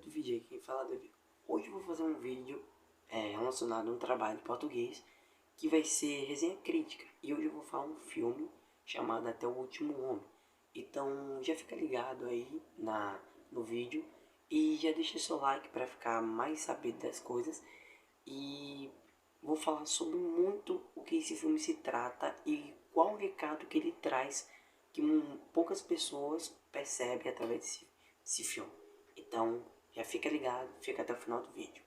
do vídeo aqui, quem fala é Davi. Hoje eu vou fazer um vídeo relacionado a um trabalho de português que vai ser resenha crítica. E hoje eu vou falar um filme chamado Até o Último Homem. Então já fica ligado aí no vídeo e já deixa seu like para ficar mais sabido das coisas. E vou falar sobre muito o que esse filme se trata e qual o recado que ele traz que poucas pessoas percebem através desse filme. Então, já fica ligado, fica até o final do vídeo.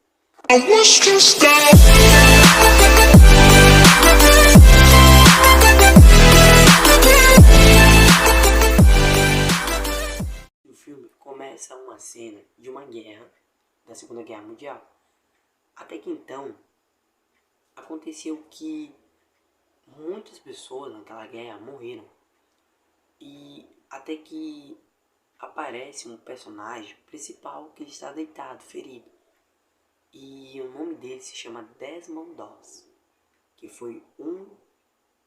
O filme começa uma cena de uma guerra, da Segunda Guerra Mundial. Até que então, aconteceu que muitas pessoas naquela guerra morreram. E até que aparece um personagem principal que está deitado, ferido. E o nome dele se chama Desmond Doss, que foi um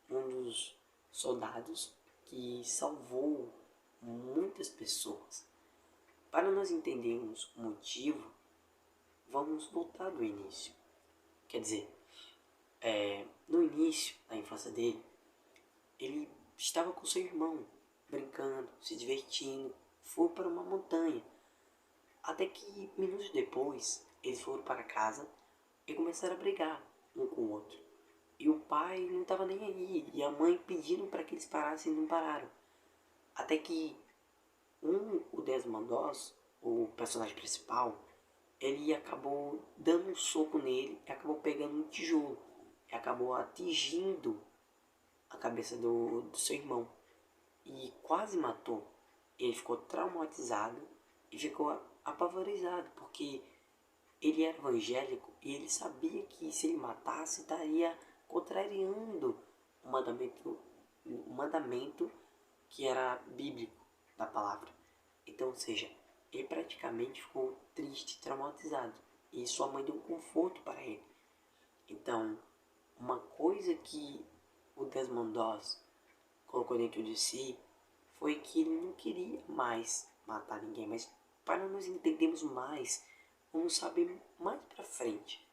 dos soldados que salvou muitas pessoas. Para nós entendermos o motivo, vamos voltar do início. Quer dizer, no início da infância dele, ele estava com seu irmão, brincando, se divertindo, foi para uma montanha. Até que minutos depois, eles foram para casa e começaram a brigar um com o outro. E o pai não estava nem aí, e a mãe pedindo para que eles parassem e não pararam. Até que o Desmond Doss, o personagem principal, ele acabou dando um soco nele e acabou pegando um tijolo. E acabou atingindo a cabeça do seu irmão. E quase matou. Ele ficou traumatizado e ficou apavorizado, porque ele era evangélico e ele sabia que se ele matasse estaria contrariando o mandamento que era bíblico da palavra. Então, ou seja, ele praticamente ficou triste, traumatizado, e sua mãe deu um conforto para ele. Então, uma coisa que o Desmond Doss colocou dentro de si foi que ele não queria mais matar ninguém, mas para nós entendermos mais, vamos saber mais pra frente.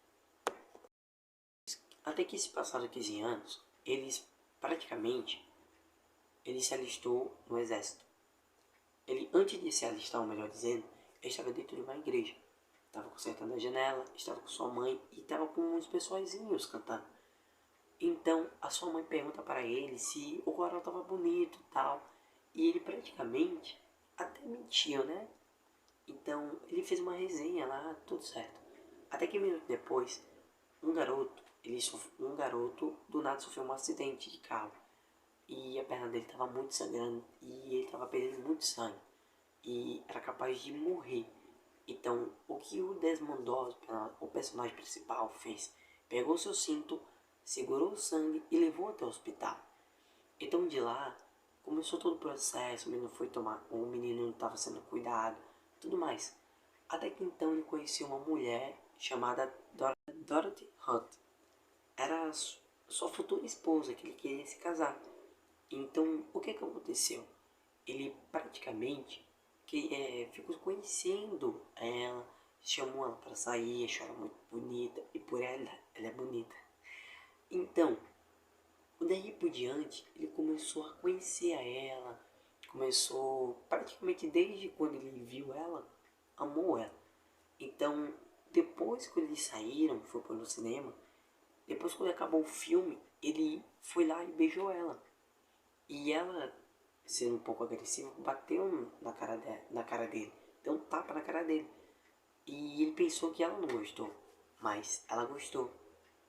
Até que se passaram 15 anos, ele se alistou no exército. Ele, antes de se alistar, ou melhor dizendo, ele estava dentro de uma igreja. Estava consertando a janela, estava com sua mãe e estava com uns pessoalzinhos cantando. Então a sua mãe pergunta para ele se o coral estava bonito e tal. E ele praticamente até mentiu, né? Então ele fez uma resenha lá, tudo certo. Até que minutos depois, um garoto do nada sofreu um acidente de carro. E a perna dele estava muito sangrando e ele estava perdendo muito sangue. E era capaz de morrer. Então o que o Desmond Doss, o personagem principal, fez? Pegou seu cinto, segurou o sangue e levou até o hospital. Então de lá começou todo o processo, o menino estava sendo cuidado, tudo mais. Até que então ele conheceu uma mulher chamada Dorothy Hunt. Era sua futura esposa, que ele queria se casar. Então o que aconteceu? Ele praticamente ficou conhecendo ela, chamou ela para sair, achou ela muito bonita, e por ela é bonita. Então, daí por diante, ele começou a conhecer a ela, começou praticamente desde quando ele viu ela, amou ela. Então, depois que eles saíram, foi para o cinema, depois quando acabou o filme, ele foi lá e beijou ela. E ela, sendo um pouco agressiva, bateu na cara dele, deu um tapa na cara dele. E ele pensou que ela não gostou, mas ela gostou.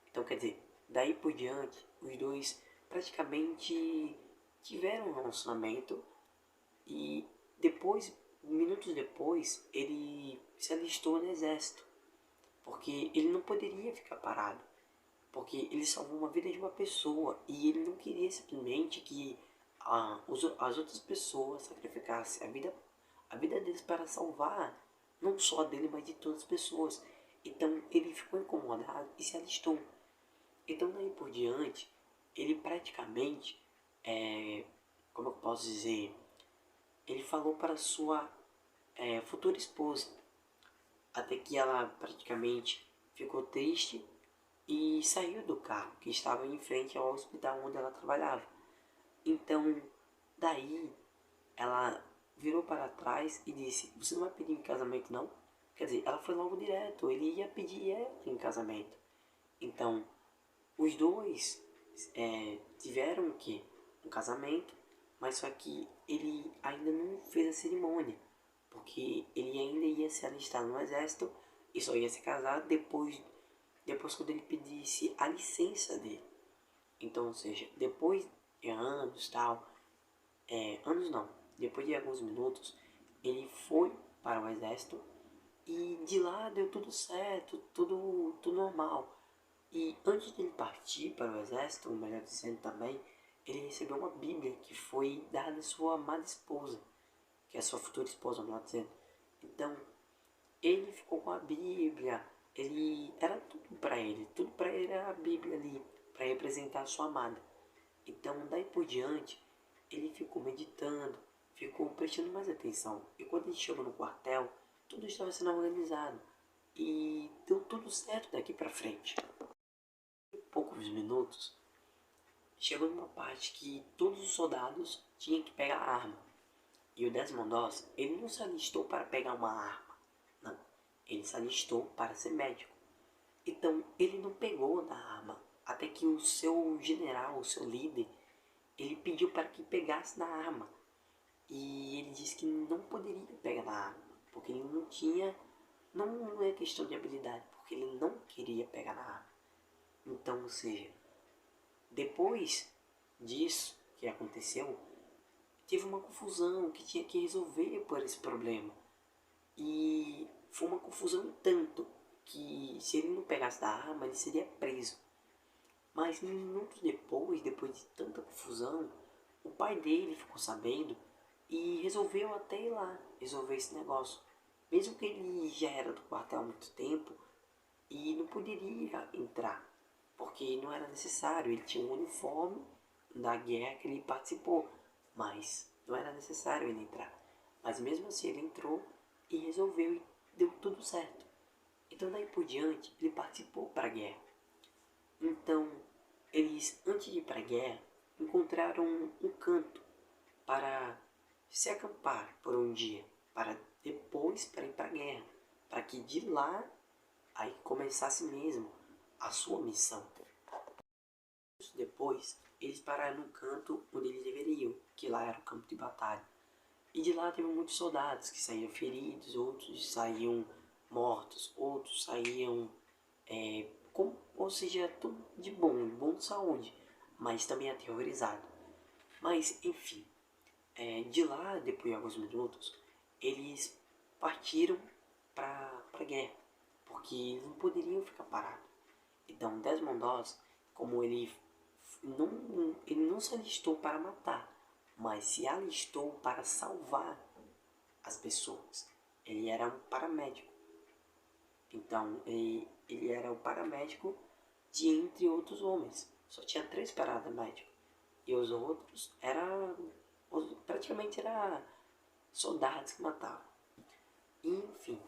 Então, quer dizer, daí por diante, os dois praticamente tiveram um relacionamento. E depois, minutos depois, ele se alistou no exército, porque ele não poderia ficar parado, porque ele salvou uma vida de uma pessoa e ele não queria simplesmente que as outras pessoas sacrificassem a vida deles para salvar não só dele, mas de todas as pessoas. Então ele ficou incomodado e se alistou. Então daí por diante, ele praticamente, como eu posso dizer, ele falou para sua futura esposa até que ela praticamente ficou triste e saiu do carro que estava em frente ao hospital onde ela trabalhava. Então, daí, ela virou para trás e disse: "Você não vai pedir em casamento, não?" Quer dizer, ela foi logo direto, ele ia pedir ela em casamento. Então, os dois tiveram o quê? Um casamento, mas só que ele ainda não fez a cerimônia, porque ele ainda ia se alistar no exército e só ia se casar depois quando ele pedisse a licença dele. Então, ou seja, depois de anos tal, anos não, depois de alguns minutos, ele foi para o exército e de lá deu tudo certo, tudo normal. E antes de ele partir para o exército, melhor dizendo também, ele recebeu uma Bíblia que foi dada à sua amada esposa, que é a sua futura esposa, melhor dizendo. Então, ele ficou com a Bíblia, ele era tudo para ele era a Bíblia ali, para representar a sua amada. Então, daí por diante, ele ficou meditando, ficou prestando mais atenção. E quando ele chegou no quartel, tudo estava sendo organizado e deu tudo certo daqui para frente. Em poucos minutos, chegou numa parte que todos os soldados tinham que pegar a arma. E o Desmond Doss, ele não se alistou para pegar uma arma, não. Ele se alistou para ser médico. Então, ele não pegou na arma, até que o seu general, o seu líder, ele pediu para que pegasse na arma. E ele disse que não poderia pegar na arma, porque ele não tinha, não é questão de habilidade, porque ele não queria pegar na arma. Então, ou seja, depois disso que aconteceu, teve uma confusão que tinha que resolver por esse problema. E foi uma confusão tanto que se ele não pegasse da arma, ele seria preso. Mas minutos depois de tanta confusão, o pai dele ficou sabendo e resolveu até ir lá resolver esse negócio. Mesmo que ele já era do quartel há muito tempo e não poderia entrar, porque não era necessário, ele tinha um uniforme da guerra que ele participou, mas não era necessário ele entrar. Mas mesmo assim ele entrou e resolveu e deu tudo certo. Então daí por diante ele participou para a guerra. Então eles, antes de ir para a guerra, encontraram um canto para se acampar por um dia, para depois para ir para a guerra, para que de lá aí começasse mesmo a sua missão. Depois, eles pararam no canto onde eles deveriam, que lá era o campo de batalha. E de lá teve muitos soldados que saíam feridos, outros saíam mortos, outros saíam, ou seja, tudo de bom de saúde, mas também aterrorizado. Mas, enfim, de lá, depois de alguns minutos, eles partiram para a guerra, porque eles não poderiam ficar parados. Então, Desmond Doss, como ele não se alistou para matar, mas se alistou para salvar as pessoas. Ele era um paramédico. Então, ele era o paramédico de entre outros homens. Só tinha 3 paramédicos. E os outros praticamente era soldados que matavam. E, enfim,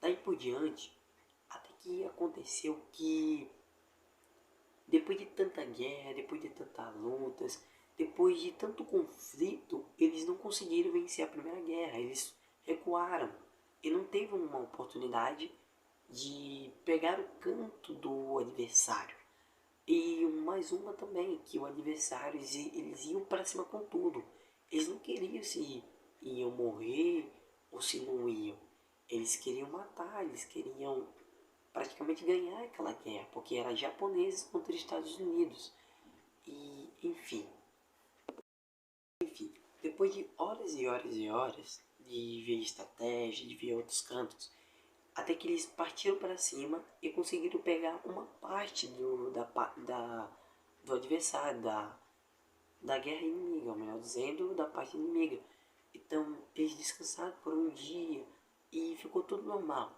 daí por diante, até que aconteceu que depois de tanta guerra, depois de tantas lutas, depois de tanto conflito, eles não conseguiram vencer a Primeira Guerra. Eles recuaram e não teve uma oportunidade de pegar o canto do adversário. E mais uma também, que o adversário, eles iam para cima com tudo. Eles não queriam se iam morrer ou se não iam. Eles queriam matar, eles queriam praticamente ganhar aquela guerra, porque era japoneses contra os Estados Unidos. E, enfim, depois de horas e horas e horas de ver estratégia, de ver outros cantos, até que eles partiram para cima e conseguiram pegar uma parte do adversário, da guerra inimiga, ou melhor dizendo, da parte inimiga. Então, eles descansaram por um dia e ficou tudo normal.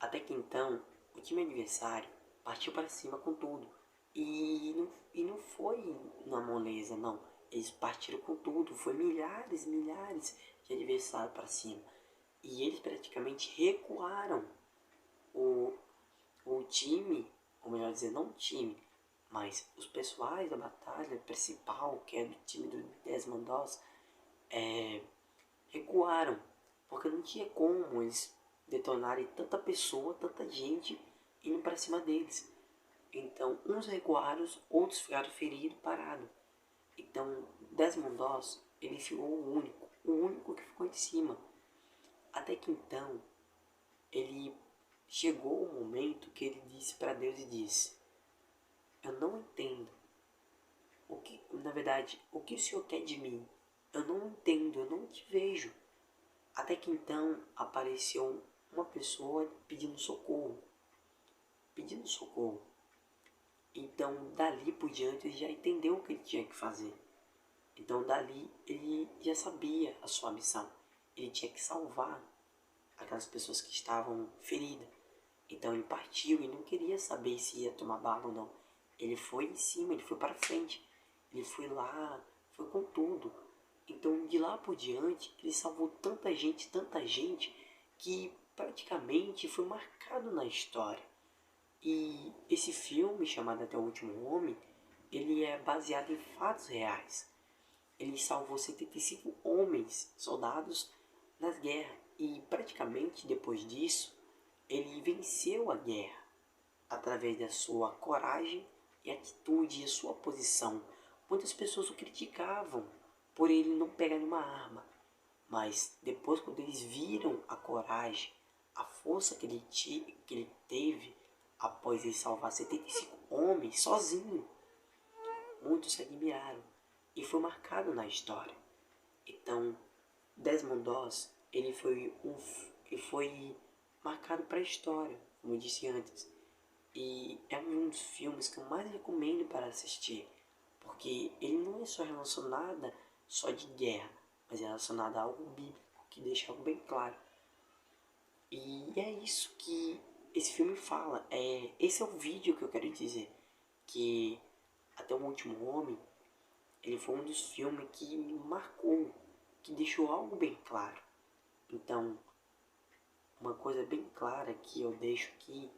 Até que então, o time adversário partiu para cima com tudo. E não foi na moleza, não. Eles partiram com tudo. Foi milhares de adversários para cima. E eles praticamente recuaram o time, ou melhor dizer, não o time, mas os pessoais da batalha principal, que é do time do Desmond Doss, recuaram, porque não tinha como eles detonarem tanta pessoa, tanta gente indo para cima deles. Então, uns recuaram, outros ficaram feridos, parados. Então, Desmond Doss, ele ficou o único que ficou em cima. Até que então, ele chegou o momento que ele disse para Deus e disse: eu não entendo na verdade, o que o Senhor quer de mim? Eu não entendo, eu não te vejo. Até que então apareceu uma pessoa pedindo socorro. Pedindo socorro. Então, dali por diante, ele já entendeu o que ele tinha que fazer. Então, dali, ele já sabia a sua missão. Ele tinha que salvar aquelas pessoas que estavam feridas. Então, ele partiu e não queria saber se ia tomar bala ou não. Ele foi em cima, ele foi para frente. Ele foi lá, foi com tudo. Então, de lá por diante, ele salvou tanta gente, que praticamente foi marcado na história. E esse filme, chamado Até o Último Homem, ele é baseado em fatos reais. Ele salvou 75 homens, soldados, nas guerras. E praticamente depois disso, ele venceu a guerra através da sua coragem e atitude e a sua posição. Muitas pessoas o criticavam por ele não pegar uma arma. Mas depois, quando eles viram a coragem, a força que ele teve após ele salvar 75 homens sozinho, muitos se admiraram e foi marcado na história. Então, Desmond Doss, ele foi marcado para a história, como eu disse antes. E é um dos filmes que eu mais recomendo para assistir, porque ele não é só relacionado só de guerra, mas é relacionado a algo bíblico, que deixa algo bem claro. E é isso que esse filme fala. Esse é o vídeo que eu quero dizer, que Até o Último Homem, ele foi um dos filmes que me marcou, que deixou algo bem claro. Então, uma coisa bem clara que eu deixo aqui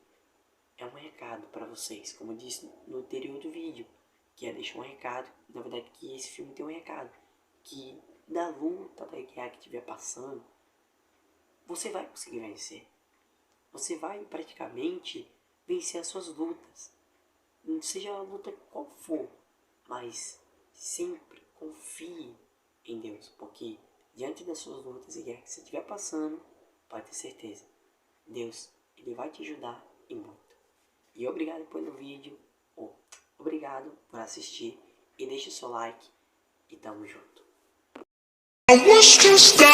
é um recado para vocês, como eu disse no anterior do vídeo, que é deixar um recado, na verdade que esse filme tem um recado, que da luta da guerra que estiver passando, você vai conseguir vencer. Você vai praticamente vencer as suas lutas. Não seja a luta qual for, mas sempre confie em Deus, porque diante das suas lutas e guerra que você estiver passando, pode ter certeza, Deus, ele vai te ajudar e muito. E obrigado pelo vídeo, obrigado por assistir e deixe o seu like e tamo junto. I wish to stay.